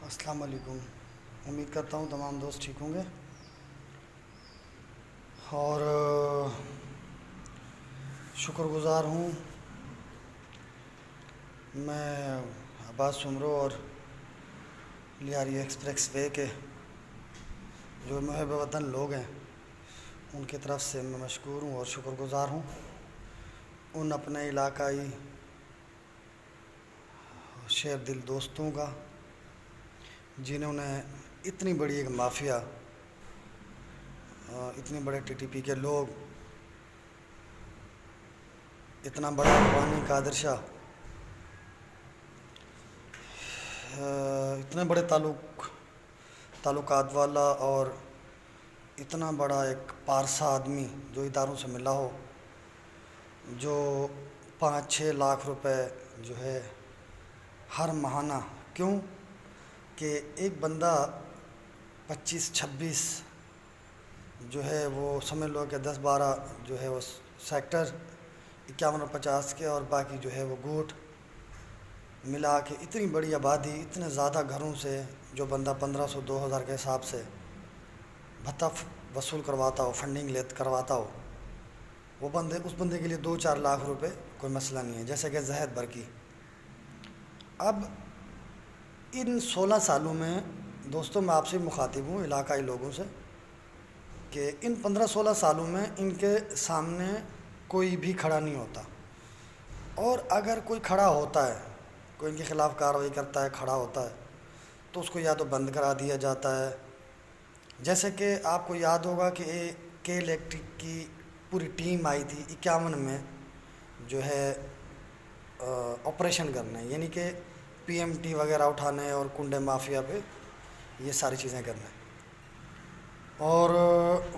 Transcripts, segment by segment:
السلام علیکم۔ امید کرتا ہوں تمام دوست ٹھیک ہوں گے اور شکر گزار ہوں میں عباس سمرو اور لیاری ایکسپریس وے کے جو محب وطن لوگ ہیں ان کی طرف سے میں مشکور ہوں اور شکر گزار ہوں ان اپنے علاقائی شیر دل دوستوں کا جنہوں نے اتنی بڑی ایک مافیا، اتنے بڑے ٹی ٹی پی کے لوگ، اتنا بڑا روانی قادر شاہ، اتنے بڑے تعلقات والا اور اتنا بڑا ایک پارسا آدمی جو اداروں سے ملا ہو، جو 5-6 لاکھ روپے جو ہے ہر ماہانہ، کیوں کہ ایک بندہ 25-26 جو ہے وہ سمجھ لو کہ 10-12 جو ہے وہ سیکٹر 51 اور 50 کے اور باقی جو ہے وہ گوٹ ملا کے اتنی بڑی آبادی، اتنے زیادہ گھروں سے جو بندہ 1500-2000 کے حساب سے بھتہ وصول کرواتا ہو، فنڈنگ کرواتا ہو، وہ اس بندے کے لیے 2-4 لاکھ روپے کوئی مسئلہ نہیں ہے، جیسے کہ زہد برکی۔ اب ان 16 سالوں میں دوستوں میں آپ سے مخاطب ہوں علاقائی لوگوں سے کہ ان 15-16 سالوں میں ان کے سامنے کوئی بھی کھڑا نہیں ہوتا، اور اگر کوئی کھڑا ہوتا ہے، کوئی ان کے خلاف کارروائی کرتا ہے، کھڑا ہوتا ہے، تو اس کو یا تو بند کرا دیا جاتا ہے، جیسے کہ آپ کو یاد ہوگا کہ کے الیکٹرک کی پوری ٹیم آئی تھی 51 میں جو ہے آپریشن کرنے، یعنی کہ پی ایم ٹی وغیرہ اٹھانے اور کنڈے مافیا پہ یہ ساری چیزیں کرنے، اور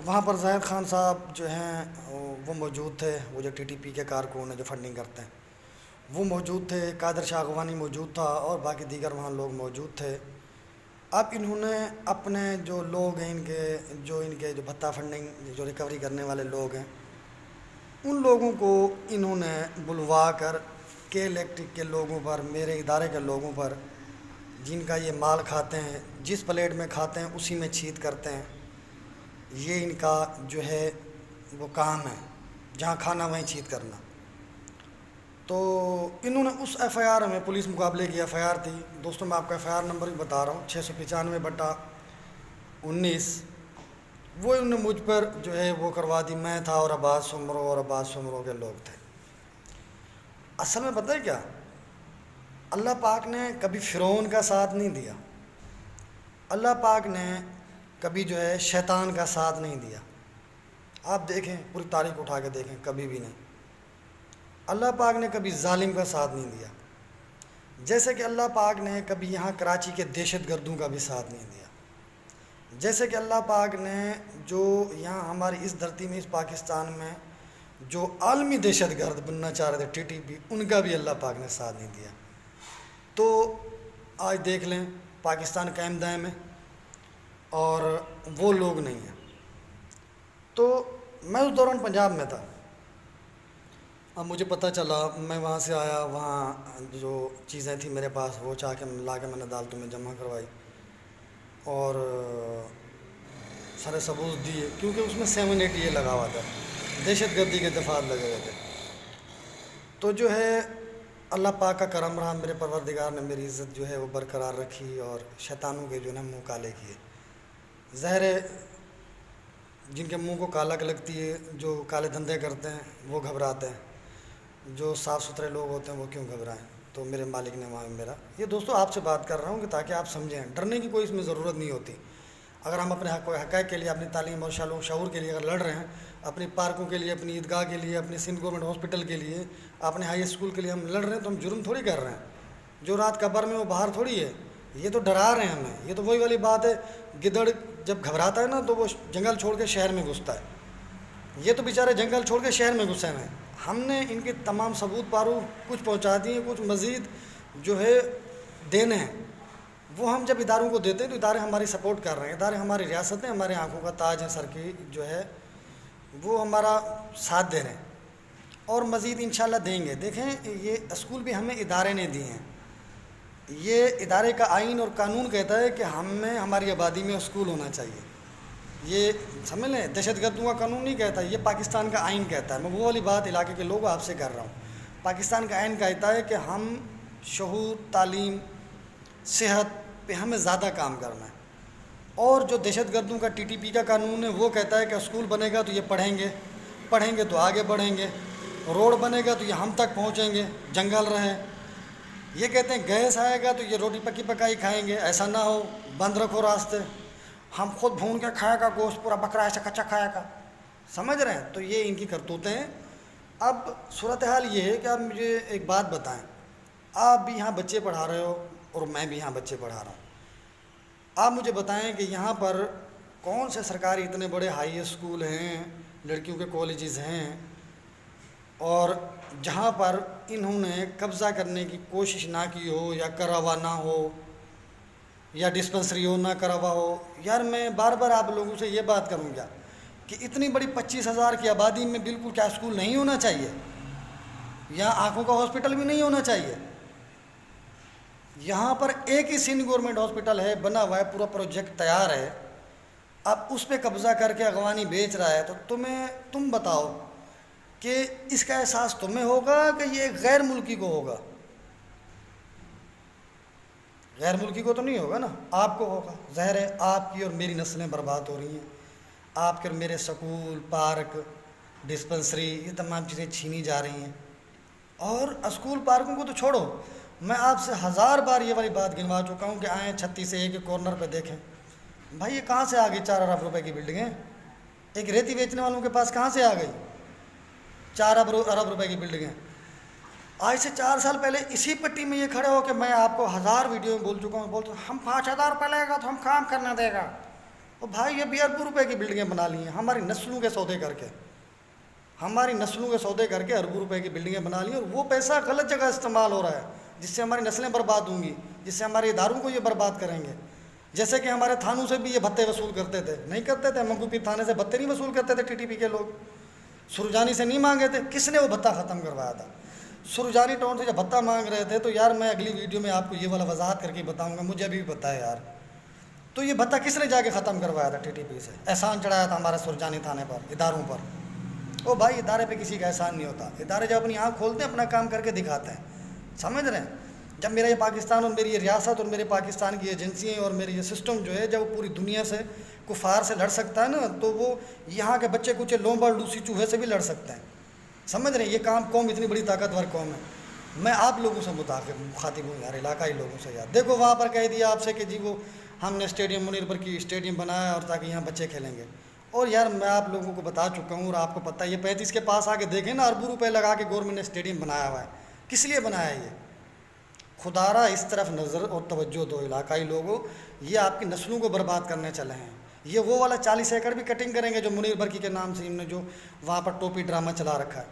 وہاں پر زاہد خان صاحب جو ہیں وہ موجود تھے، وہ جو ٹی ٹی پی کے کارکن ہیں جو فنڈنگ کرتے ہیں وہ موجود تھے، قادر شاہ اغوانی موجود تھا اور باقی دیگر وہاں لوگ موجود تھے۔ اب انہوں نے اپنے جو لوگ ہیں ان کے جو بھتہ فنڈنگ جو ریکوری کرنے والے لوگ ہیں ان لوگوں کو انہوں نے بلوا کر کے الیکٹرک کے لوگوں پر، میرے ادارے کے لوگوں پر، جن کا یہ مال کھاتے ہیں، جس پلیٹ میں کھاتے ہیں اسی میں چھیت کرتے ہیں، یہ ان کا جو ہے وہ کام ہے، جہاں کھانا وہیں چھیت کرنا۔ تو انہوں نے اس ایف آئی آر میں، پولیس مقابلے کی ایف آئی آر تھی دوستوں، میں آپ کا ایف آئی آر نمبر بھی بتا رہا ہوں 695/19، وہ انہوں نے مجھ پر جو ہے وہ کروا دی، میں تھا اور عباس سمرو کے لوگ تھے۔ اصل میں پتہ ہے کیا، اللہ پاک نے کبھی فرعون کا ساتھ نہیں دیا، اللہ پاک نے کبھی جو ہے شیطان کا ساتھ نہیں دیا، آپ دیکھیں پوری تاریخ اٹھا کے دیکھیں، کبھی بھی نہیں۔ اللہ پاک نے کبھی ظالم کا ساتھ نہیں دیا، جیسے کہ اللہ پاک نے کبھی یہاں کراچی کے دہشت گردوں کا بھی ساتھ نہیں دیا، جیسے کہ اللہ پاک نے جو یہاں ہماری اس دھرتی میں، اس پاکستان میں جو عالمی دہشت گرد بننا چاہ رہے تھے ٹی ٹی پی، ان کا بھی اللہ پاک نے ساتھ نہیں دیا۔ تو آج دیکھ لیں پاکستان قائم دائم ہے اور وہ لوگ نہیں ہیں۔ تو میں اس دوران پنجاب میں تھا، اب مجھے پتہ چلا، میں وہاں سے آیا، وہاں جو چیزیں تھیں میرے پاس وہ چاہ کے لا کے میں نے عدالتوں میں جمع کروائی اور سارے ثبوت دیے، کیونکہ اس میں 780 لگا ہوا تھا، دہشت گردی کے دفعات لگے ہوئے تھے۔ تو جو ہے اللہ پاک کا کرم رہا، میرے پروردگار نے میری عزت جو ہے وہ برقرار رکھی اور شیطانوں کے جو ہے منہ کالے کیے۔ ظاہر ہے جن کے منہ کو کالک لگتی ہے، جو کالے دھندے کرتے ہیں وہ گھبراتے ہیں، جو صاف ستھرے لوگ ہوتے ہیں وہ کیوں گھبرائیں؟ تو میرے مالک نے وہاں میرا یہ دوستوں آپ سے بات کر رہا ہوں کہ تاکہ آپ سمجھیں، ڈرنے کی کوئی اس میں ضرورت نہیں ہوتی۔ اگر ہم اپنے حقائق کے لیے، اپنی تعلیم اور شعور کے لیے اگر لڑ رہے ہیں، اپنی پارکوں کے لیے، اپنی عیدگاہ کے لیے، اپنی سندھ گورنمنٹ ہاسپٹل کے لیے، اپنے ہائی اسکول کے لیے ہم لڑ رہے ہیں، تو ہم جرم تھوڑی کر رہے ہیں، جو رات قبر میں وہ باہر تھوڑی ہے، یہ تو ڈرا رہے ہیں ہمیں۔ یہ تو وہی والی بات ہے، گدڑ جب گھبراتا ہے نا تو وہ جنگل چھوڑ کے شہر میں گھستا ہے، یہ تو بیچارے جنگل چھوڑ کے شہر میں گھسے ہوئے ہیں۔ ہم نے ان کے تمام ثبوت پارو کچھ پہنچا دیے، کچھ مزید جو ہے دینے ہیں، وہ ہم جب اداروں کو دیتے ہیں تو ادارے ہماری سپورٹ کر رہے ہیں، ادارے ہماری ریاستیں ہمارے آنکھوں کا تاج ہے، سر کی جو ہے وہ ہمارا ساتھ دے رہے ہیں اور مزید انشاءاللہ دیں گے۔ دیکھیں یہ اسکول بھی ہمیں ادارے نے دیے ہیں، یہ ادارے کا آئین اور قانون کہتا ہے کہ ہماری آبادی میں اسکول ہونا چاہیے. یہ سمجھ لیں، دہشت گردوں کا قانون نہیں کہتا، یہ پاکستان کا آئین کہتا ہے. میں وہ والی بات علاقے کے لوگ آپ سے کر رہا ہوں. پاکستان کا آئین کہتا ہے کہ ہم شعور، تعلیم، صحت پہ ہمیں زیادہ کام کرنا ہے. اور جو دہشت گردوں کا ٹی ٹی پی کا قانون ہے وہ کہتا ہے کہ اسکول بنے گا تو یہ پڑھیں گے تو آگے بڑھیں گے، روڈ بنے گا تو یہ ہم تک پہنچیں گے، جنگل رہے. یہ کہتے ہیں گیس آئے گا تو یہ روٹی پکی پکائی کھائیں گے، ایسا نہ ہو، بند رکھو راستے، ہم خود بھون کے کھائے گا گوشت، پورا بکرا ایسا کچا کھائے گا. سمجھ رہے ہیں؟ تو یہ ان کی کرتوتیں ہیں. اب صورتحال یہ ہے کہ آپ مجھے ایک بات بتائیں، آپ بھی یہاں بچے پڑھا رہے ہو اور میں بھی یہاں بچے پڑھا رہا ہوں. آپ مجھے بتائیں کہ یہاں پر کون سے سرکاری اتنے بڑے ہائی اسکول ہیں، لڑکیوں کے کالجز ہیں، اور جہاں پر انہوں نے قبضہ کرنے کی کوشش نہ کی ہو، یا کرا ہوا نہ ہو، یا ڈسپنسری ہو نہ کرا ہوا ہو. یار میں بار بار آپ لوگوں سے یہ بات کروں گا کہ اتنی بڑی 25,000 کی آبادی میں بالکل کیا اسکول نہیں ہونا چاہیے؟ یہاں آنکھوں کا ہاسپٹل بھی نہیں ہونا چاہیے؟ یہاں پر ایک ہی سندھ گورنمنٹ ہاسپٹل ہے، بنا ہوا ہے، پورا پروجیکٹ تیار ہے. اب اس پہ قبضہ کر کے اغوانی بیچ رہا ہے. تو تم بتاؤ کہ اس کا احساس تمہیں ہوگا کہ یہ ایک غیر ملکی کو ہوگا؟ غیر ملکی کو تو نہیں ہوگا نا، آپ کو ہوگا. ظاہر ہے آپ کی اور میری نسلیں برباد ہو رہی ہیں، آپ کے اور میرے سکول، پارک، ڈسپنسری، یہ تمام چیزیں چھینی جا رہی ہیں. اور اسکول پارکوں کو تو چھوڑو، میں آپ سے 1000 بار یہ والی بات گنوا چکا ہوں کہ آئیں 36 سے ایک کارنر پہ دیکھیں. بھائی یہ کہاں سے آ گئی 4 ارب روپے کی بلڈنگیں؟ ایک ریتی بیچنے والوں کے پاس کہاں سے آ گئی 4 ارب روپے کی بلڈنگیں؟ آج سے 4 سال پہلے اسی پٹی میں یہ کھڑے ہو کہ میں آپ کو 1000 ویڈیو میں بول چکا ہوں، بولتا ہوں ہم 5,000 روپے لے گا تو ہم کام کرنا دے گا. اور بھائی یہ بھی اربوں روپے کی بلڈنگیں بنا لی ہیں ہماری نسلوں کے سودے کر کے، اربوں روپے کی بلڈنگیں بنا لی. اور وہ پیسہ غلط جگہ استعمال ہو رہا ہے، جس سے ہماری نسلیں برباد ہوں گی، جس سے ہمارے اداروں کو یہ برباد کریں گے. جیسے کہ ہمارے تھانوں سے بھی یہ بھتے وصول کرتے تھے، نہیں کرتے تھے؟ منگو پیر تھانے سے بھتے نہیں وصول کرتے تھے ٹی ٹی پی کے لوگ؟ سرجانی سے نہیں مانگے تھے؟ کس نے وہ بھتہ ختم کروایا تھا؟ سرجانی ٹاؤن سے جب بھتہ مانگ رہے تھے تو یار میں اگلی ویڈیو میں آپ کو یہ والا وضاحت کر کے بتاؤں گا، مجھے ابھی بھی پتہ ہے یار. تو یہ بھتہ کس نے جا کے ختم کروایا تھا؟ ٹی ٹی پی سے احسان چڑھایا تھا ہمارے سرجانی تھانے پر، اداروں پر. او بھائی ادارے پہ کسی کا احسان نہیں ہوتا. ادارے جب اپنی آنکھ کھولتے ہیں اپنا کام کر کے دکھاتے ہیں. سمجھ رہے ہیں؟ جب میرا یہ پاکستان اور میری یہ ریاست اور میرے پاکستان کی ایجنسیاں اور میری یہ سسٹم جو ہے جب وہ پوری دنیا سے کفار سے لڑ سکتا ہے نا، تو وہ یہاں کے بچے کچھ لومبڑ لوسی چوہے سے بھی لڑ سکتے ہیں. سمجھ رہے ہیں؟ یہ کام قوم اتنی بڑی طاقتور قوم ہے. میں آپ لوگوں سے مخاطب ہوں یار، علاقائی لوگوں سے یار. دیکھو وہاں پر کہہ دیا آپ سے کہ جی وہ ہم نے اسٹیڈیم منیر پر کی اسٹیڈیم بنایا اور تاکہ یہاں بچے کھیلیں گے. اور یار میں آپ لوگوں کو بتا چکا ہوں اور آپ کو پتہ ہے، یہ 35 کے پاس آ کے دیکھیں نا، اربوں روپے لگا کے گورنمنٹ نے اسٹیڈیم بنایا ہوا ہے. کس لیے بنایا ہے یہ؟ خدارا اس طرف نظر اور توجہ دو علاقائی لوگوں، یہ آپ کی نسلوں کو برباد کرنے چلے ہیں. یہ وہ والا 40 ایکڑ بھی کٹنگ کریں گے جو منیر برکی کے نام سے انہوں نے جو وہاں پر ٹوپی ڈرامہ چلا رکھا ہے.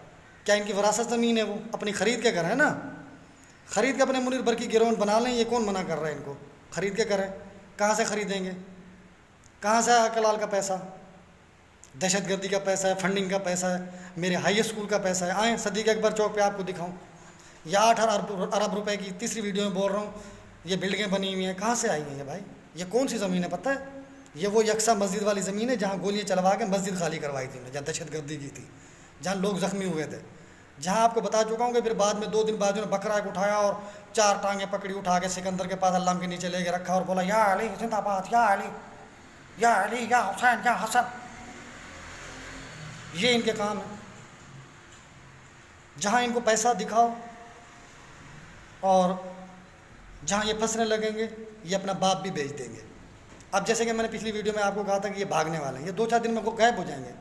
کیا ان کی وراثت زمین ہے؟ وہ اپنی خرید کے کریں نا، خرید کے اپنے منیر برکی گراؤنڈ بنا لیں. یہ کون منع کر رہا ہے ان کو؟ خرید کے کریں. کہاں سے خریدیں گے؟ کہاں سے آیا کلال کا پیسہ؟ دہشت گردی کا پیسہ ہے، فنڈنگ کا پیسہ ہے، میرے ہائی اسکول کا پیسہ ہے. آئیں صدیق اکبر چوک پہ آپ کو دکھاؤں، یا 8 ارب روپے کی تیسری ویڈیو میں بول رہا ہوں یہ بلڈنگیں بنی ہوئی ہیں. کہاں سے آئی ہیں یہ بھائی؟ یہ کون سی زمین ہے پتہ ہے؟ یہ وہ یکساں مسجد والی زمین ہے جہاں گولیاں چلوا کے مسجد خالی کروائی تھی، جہاں دہشت گردی کی تھی، جہاں لوگ زخمی ہوئے تھے، جہاں آپ کو بتا چکا ہوں کہ پھر بعد میں 2 دن بعد انہوں نے بکرا کو اٹھایا اور 4 ٹانگیں پکڑی، اٹھا کے سکندر کے پاس علام کے نیچے لے کے رکھا اور بولا یا علی زندہ باد، یا علی، یا علی، یا حسین، یا حسن. یہ ان کے کام ہے. جہاں ان کو پیسہ دکھاؤ اور جہاں یہ پھنسنے لگیں گے یہ اپنا باپ بھی بیچ دیں گے. اب جیسے کہ میں نے پچھلی ویڈیو میں آپ کو کہا تھا کہ یہ بھاگنے والے ہیں، یہ 2-4 دن میں وہ غائب ہو جائیں گے،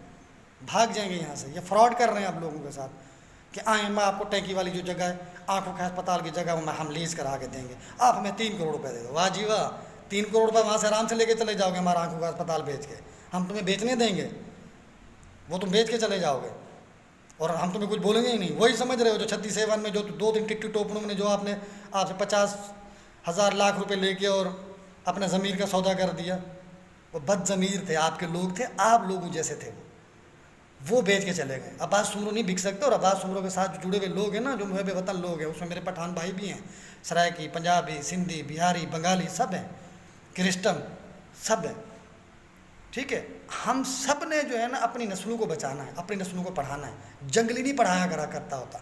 بھاگ جائیں گے یہاں سے. یہ فراڈ کر رہے ہیں آپ لوگوں کے ساتھ کہ آئیں میں آپ کو ٹینکی والی جو جگہ ہے آنکھوں کے ہسپتال کی جگہ وہ ہم لیز کرا کے دیں گے، آپ ہمیں 3 کروڑ روپے دے دو. واہ جی واہ، 3 کروڑ روپے وہاں سے آرام سے لے کے چلے جاؤ گے ہمارا آنکھوں کا ہسپتال بیچ کے. ہم تمہیں بیچنے دیں گے؟ وہ تم بیچ کے چلے جاؤ گے اور ہم تمہیں کچھ بولیں گے ہی نہیں. وہی سمجھ رہے ہو جو 36A1 میں جو 2 دن ٹک ٹوپنوں میں جو آپ نے آپ سے 50,000 لاکھ روپے لے کے اور اپنے ضمیر کا سودا کر دیا. وہ بد ضمیر تھے، آپ کے لوگ تھے، آپ لوگوں جیسے تھے. وہ بیچ کے چلے گئے. عباس سمرو نہیں بک سکتے. اور عباس سمرو کے ساتھ جو جڑے ہوئے لوگ ہیں نا, جو محب وطن لوگ ہیں, اس میں میرے پٹھان بھائی بھی ہیں, سرائکی, پنجابی, سندھی, بہاری, بنگالی, سب ہیں, کرسچن سب ہیں. ٹھیک ہے, ہم سب نے جو ہے نا اپنی نسلوں کو بچانا ہے, اپنی نسلوں کو پڑھانا ہے. جنگلی نہیں پڑھایا کرتا ہوتا.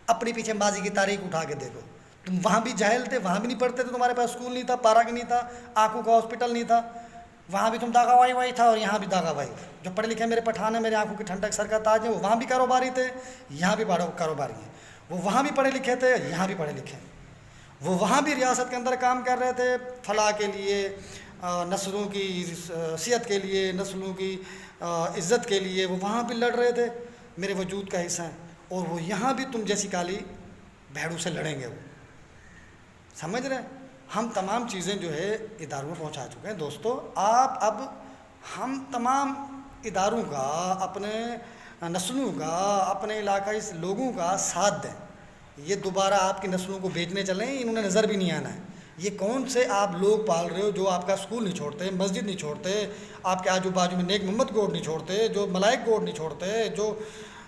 اپنی پیچھے ماضی کی تاریخ اٹھا کے دیکھو. تم وہاں بھی جاہل تھے, وہاں بھی نہیں پڑھتے تھے, تمہارے پاس اسکول نہیں تھا, پارک نہیں تھا, آنکھوں کا ہاسپٹل نہیں تھا, وہاں بھی تم داغا وائی تھا, اور یہاں بھی داغا وائی. جو پڑھے لکھے میرے پٹھان ہیں, میرے آنکھوں کی ٹھنڈک سر کا تاج ہے, وہ وہاں بھی کاروباری تھے, یہاں بھی کاروباری ہیں. وہ وہاں بھی پڑھے لکھے تھے, یہاں بھی پڑھے لکھے ہیں. وہ وہاں بھی ریاست کے اندر کام کر رہے تھے, فلاح کے لیے, نسلوں کی صحت کے لیے, نسلوں کی عزت کے لیے. وہ وہاں بھی لڑ رہے تھے, میرے وجود کا حصہ ہیں. اور وہ یہاں بھی تم جیسی کالی بھیڑوں سے لڑیں گے. وہ سمجھ رہے ہیں. ہم تمام چیزیں جو ہے اداروں میں پہنچا چکے ہیں. دوستو, آپ اب ہم تمام اداروں کا, اپنے نسلوں کا, اپنے علاقائی لوگوں کا ساتھ دیں. یہ دوبارہ آپ کی نسلوں کو بیچنے چلیں, انہوں نے نظر بھی نہیں آنا ہے. یہ کون سے آپ لوگ پال رہے ہو جو آپ کا اسکول نہیں چھوڑتے, مسجد نہیں چھوڑتے, آپ کے آجو باجو میں نیک محمد گوڈ نہیں چھوڑتے, جو ملائک گوڈ نہیں چھوڑتے, جو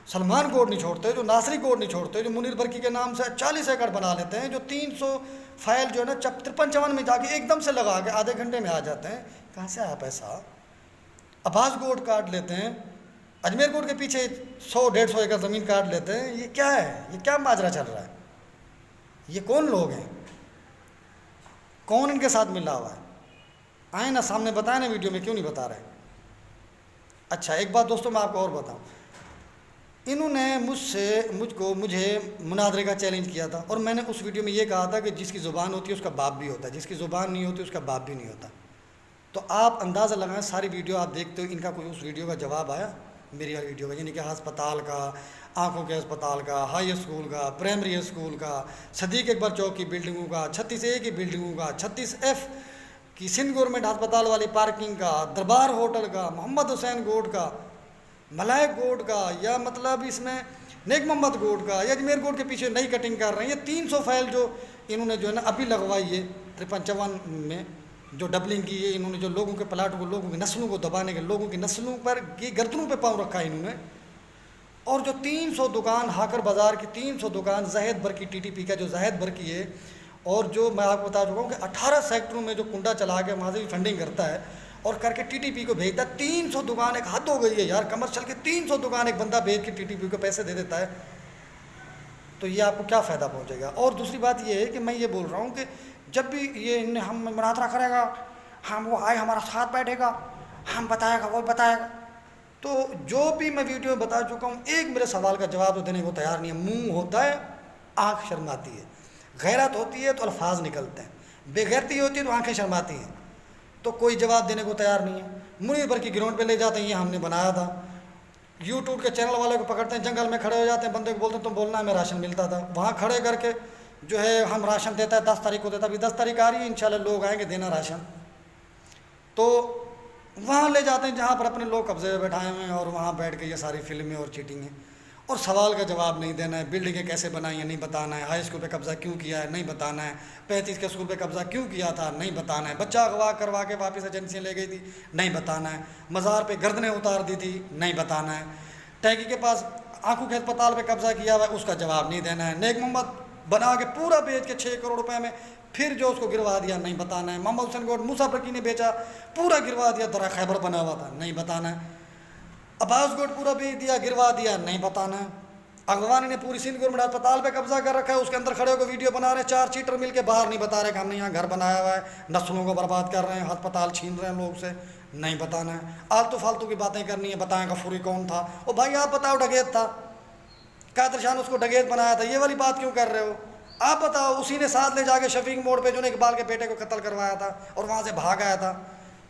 سلمان گوڈ نہیں چھوڑتے, جو ناصری گوڈ نہیں چھوڑتے, جو منیر برکی کے نام سے 40 ایکڑ بنا لیتے ہیں, جو 300 فائل جو ہے نا 53 میں جا کے ایک دم سے لگا کے آدھے گھنٹے میں آ جاتے ہیں. کہاں سے آیا پیسہ؟ عباس گوڈ کاٹ لیتے ہیں, اجمیر گوڈ کے پیچھے 100-150 ایکڑ زمین کاٹ لیتے ہیں. یہ کیا ہے؟ یہ کیا ماجرا چل رہا ہے؟ یہ کون لوگ ہیں؟ کون ان کے ساتھ ملا ہوا ہے؟ آئیں نا سامنے بتائیں نا, ویڈیو میں کیوں نہیں بتا رہے؟ اچھا, ایک بات دوستوں میں آپ کو اور بتاؤں. انہوں نے مجھے مناظرے کا چیلنج کیا تھا, اور میں نے اس ویڈیو میں یہ کہا تھا کہ جس کی زبان ہوتی ہے اس کا باپ بھی ہوتا ہے, جس کی زبان نہیں ہوتی اس کا باپ بھی نہیں ہوتا. تو آپ اندازہ لگائیں, ساری ویڈیو آپ دیکھتے ہو, ان کا کوئی اس ویڈیو کا جواب آیا میری والی ویڈیو کا؟ یعنی کہ ہسپتال کا, آنکھوں کے ہسپتال کا, ہائی اسکول کا, پرائمری اسکول کا, صدیق اکبر چوک کی بلڈنگوں کا, 36A کی بلڈنگوں کا, 36F کی سندھ گورنمنٹ ہسپتال والی پارکنگ کا, دربار ہوٹل کا, محمد حسین گوڈ کا, ملائک گوڈ کا, یا مطلب اس میں نیک محمد گوڈ کا, یا اجمیر گوڈ کے پیچھے نئی کٹنگ کر رہے ہیں. یہ 300 فائل جو انہوں نے جو ہے نا ابھی لگوائی ہے 53 میں, جو ڈبلنگ کی ہے انہوں نے, جو لوگوں کے پلاٹوں کو, لوگوں کی نسلوں کو دبانے کے, لوگوں کی نسلوں پر کی گردنوں پہ پاؤں رکھا ہے انہوں نے. اور جو 300 دکان ہاکر بازار کی 300 دکان زاہد برکی TTP کا جو زاہد برکی ہے, اور جو میں آپ کو بتا چکا ہوں کہ 18 سیکٹروں میں جو کنڈا چلا کے وہاں سے بھی فنڈنگ کرتا ہے اور کر کے TTP کو بھیجتا ہے. 300 دکان, ایک حد ہو گئی ہے یار, کمرشل کے 300 دکان ایک بندہ بھیج کے TTP کو پیسے دے دیتا ہے. تو یہ آپ کو کیا فائدہ پہنچے گا؟ اور دوسری بات یہ ہے کہ میں یہ بول رہا ہوں کہ جب بھی یہ ہم مناظرہ کرے گا, ہم وہ آئے ہمارا ساتھ بیٹھے گا, ہم بتائے گا, وہ بتائے گا, تو جو بھی میں ویڈیو میں بتا چکا ہوں, ایک میرے سوال کا جواب تو دینے کو تیار نہیں ہے. منہ ہوتا ہے, آنکھ شرماتی ہے. غیرت ہوتی ہے تو الفاظ نکلتے ہیں, بے غیرتی ہوتی ہے تو آنکھیں شرماتی ہیں. تو کوئی جواب دینے کو تیار نہیں ہے. منیر برکی گراؤنڈ پہ لے جاتے ہیں, یہ ہم نے بنایا تھا. یوٹیوب کے چینل والے کو پکڑتے ہیں, جنگل میں کھڑے ہو جاتے ہیں, بندے کو بولتے ہیں تم بولنا, ہمیں راشن ملتا تھا. وہاں کھڑے کر کے جو ہے ہم راشن دیتا ہے, 10 تاریخ کو دیتا ہے. ابھی 10 تاریخ آ رہی ہے, انشاءاللہ لوگ آئیں گے دینا راشن. تو وہاں لے جاتے ہیں جہاں پر اپنے لوگ قبضے میں بیٹھائے ہوئے ہیں, اور وہاں بیٹھ کے یہ ساری فلمیں اور چیٹنگیں, اور سوال کا جواب نہیں دینا ہے. بلڈنگیں کیسے بنائی ہیں نہیں بتانا ہے. ہائی اسکول پہ قبضہ کیوں کیا ہے نہیں بتانا ہے. 35 کے اسکول پہ قبضہ کیوں کیا تھا نہیں بتانا ہے. بچہ اغوا کروا کے واپس ایجنسیاں لے گئی تھی نہیں بتانا ہے. مزار پہ گردنیں اتار دی تھی نہیں بتانا ہے. ٹینکی کے پاس آنکھوں کے ہسپتال پہ قبضہ کیا ہوا ہے, اس کا جواب نہیں دینا ہے. نیک محمد بنا کے پورا بیچ کے 6 کروڑ روپے میں پھر جو اس کو گروا دیا نہیں بتانا ہے. محمد حسین گوڈ موسیٰ برکی نے بیچا, پورا گروا دیا, درا خیبر بنا ہوا تھا نہیں بتانا ہے. عباس گوڈ پورا بیچ دیا, گروا دیا نہیں بتانا ہے. اغوانی نے پوری سندھ گورنمنٹ ہسپتال پہ قبضہ کر رکھا ہے, اس کے اندر کھڑے ہو کے ویڈیو بنا رہے ہیں, 4 چیٹر مل کے باہر نہیں بتا رہے کہ ہم نے یہاں گھر بنایا ہوا ہے, نسلوں کو برباد کر رہے ہیں, ہسپتال چھین رہے ہیں لوگ سے نہیں بتانا ہے. آلتو فالتو کی باتیں کرنی ہے, بتائیں غفوری کون تھا. او بھائی آپ بتاؤ, ڈگیت تھا, قادر شاہ نے اس کو ڈگیت بنایا تھا, یہ والی بات کیوں کر رہے ہو؟ آپ بتاؤ. اسی نے ساتھ لے جا کے شفیق موڑ پہ جو نے اقبال کے بیٹے کو قتل کروایا تھا اور وہاں سے بھاگ آیا تھا.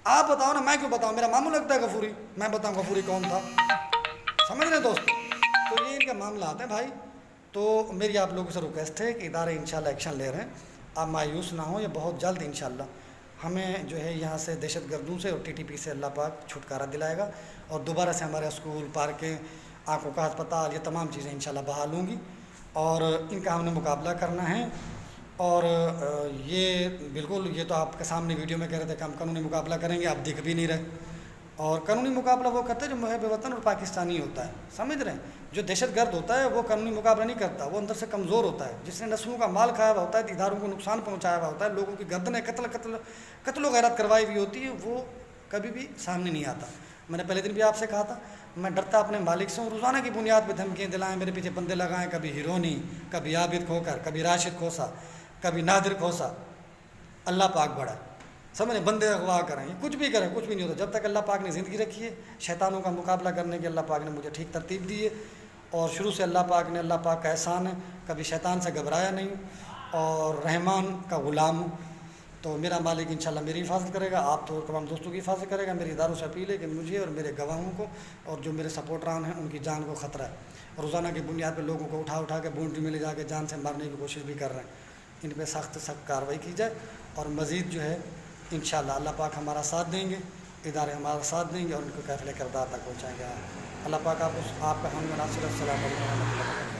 آپ بتاؤ نا, میں کیوں بتاؤں؟ میرا ماموں لگتا ہے غفوری, میں بتاؤں غفوری کون تھا؟ سمجھ رہے دوست؟ تو یہ ان کے معاملات ہیں بھائی. تو میری آپ لوگوں سے ریکویسٹ ہے کہ ادارے انشاءاللہ ایکشن لے رہے ہیں, آپ مایوس نہ ہوں. یہ بہت جلد انشاءاللہ ہمیں جو ہے یہاں سے دہشت گردوں سے اور TTP سے اللہ پاک چھٹکارا دلائے گا, اور دوبارہ سے ہمارے اسکول, پارکیں, آنکھوں کا ہسپتال, یہ تمام چیزیں انشاءاللہ بحال ہوں گی, اور ان کا ہم نے مقابلہ کرنا ہے. اور یہ بالکل, یہ تو آپ کے سامنے ویڈیو میں کہہ رہے تھے کہ ہم قانونی مقابلہ کریں گے, آپ دکھ بھی نہیں رہے. اور قانونی مقابلہ وہ کرتا ہے جو محب وطن اور پاکستانی ہوتا ہے، سمجھ رہے ہیں؟ جو دہشت گرد ہوتا ہے وہ قانونی مقابلہ نہیں کرتا، وہ اندر سے کمزور ہوتا ہے، جس نے نسلوں کا مال کھایا ہوا ہوتا ہے، اداروں کو نقصان پہنچایا ہوا ہوتا ہے، لوگوں کی گردنیں قتل و غیرت کروائی ہوئی ہوتی ہے، وہ کبھی بھی سامنے نہیں آتا۔ میں نے پہلے دن بھی آپ سے کہا تھا، میں ڈرتا اپنے مالک سے ہوں، روزانہ کی بنیاد پہ دھمکیاں دلائیں، میرے پیچھے بندے لگائیں، کبھی ہیرونی، کبھی عابد کھوکر، کبھی راشد کھوسا، کبھی نادر کھوسا، اللہ پاک بڑا ہے، سمجھیں؟ بندے اغوا کریں، یہ کچھ بھی کریں، کچھ بھی نہیں ہوتا جب تک اللہ پاک نے زندگی رکھی ہے۔ شیطانوں کا مقابلہ کرنے کی اللہ پاک نے مجھے ٹھیک ترتیب دی ہے، اور شروع سے اللہ پاک کا احسان ہے، کبھی شیطان سے گھبرایا نہیں اور رحمان کا غلام ہوں۔ تو میرا مالک انشاءاللہ میری حفاظت کرے گا، آپ تو تمام دوستوں کی حفاظت کرے گا۔ میری اداروں سے اپیل ہے کہ مجھے اور میرے گواہوں کو اور جو میرے سپورٹران ہیں ان کی جان کو خطرہ ہے، روزانہ کی بنیاد پہ لوگوں کو اٹھا کے باؤنڈری میں لے جا کے جان سے مارنے کی کوشش بھی کر رہے ہیں، ان پہ سخت کارروائی کی جائے، اور مزید جو ہے انشاءاللہ اللہ پاک ہمارا ساتھ دیں گے، ادارے ہمارا ساتھ دیں گے اور ان کو کیفل کردار تک پہنچائیں گے۔ اللہ پاک آپ کا حامی و ناصر۔ السلام علیکم و رحمۃ اللہ۔